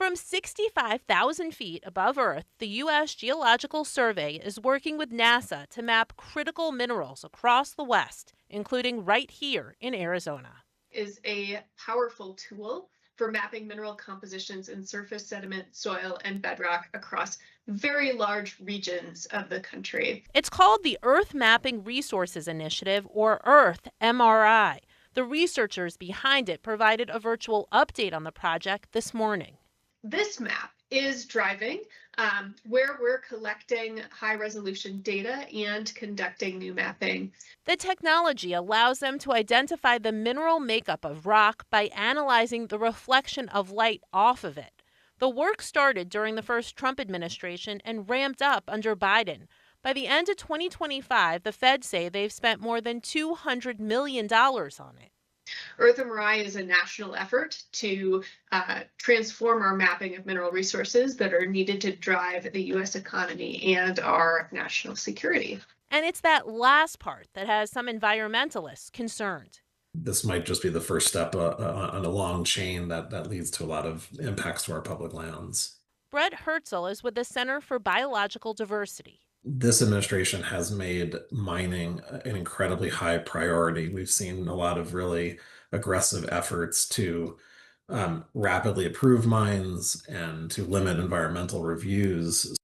From 65,000 feet above Earth, the U.S. Geological Survey is working with NASA to map critical minerals across the West, including right here in Arizona. Is a powerful tool for mapping mineral compositions in surface sediment, soil, and bedrock across very large regions of the country. It's called the Earth Mapping Resources Initiative, or Earth MRI. The researchers behind it provided a virtual update on the project this morning. This map is driving where we're collecting high resolution data and conducting new mapping. The technology allows them to identify the mineral makeup of rock by analyzing the reflection of light off of it. The work started during the first Trump administration and ramped up under Biden. By the end of 2025, the feds say they've spent more than $200 million on it. Earth MRI is a national effort to transform our mapping of mineral resources that are needed to drive the U.S. economy and our national security. And it's that last part that has some environmentalists concerned. This might just be the first step on a long chain that leads to a lot of impacts to our public lands. Brett Herzl is with the Center for Biological Diversity. This administration has made mining an incredibly high priority. We've seen a lot of really aggressive efforts to rapidly approve mines and to limit environmental reviews.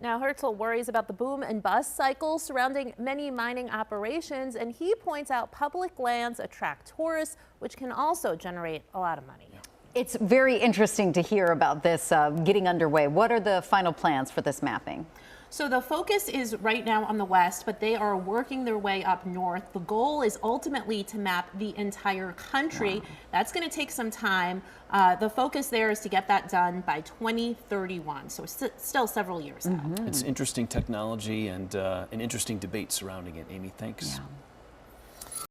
Now, Herzl worries about the boom and bust cycle surrounding many mining operations, and he points out public lands attract tourists, which can also generate a lot of money. It's very interesting to hear about this getting underway. What are the final plans for this mapping? So the focus is right now on the west, but they are working their way up north. The goal is ultimately to map the entire country. Wow. That's going to take some time. The focus there is to get that done by 2031, so it's still several years out. It's interesting technology and an interesting debate surrounding it. Amy, thanks. Yeah.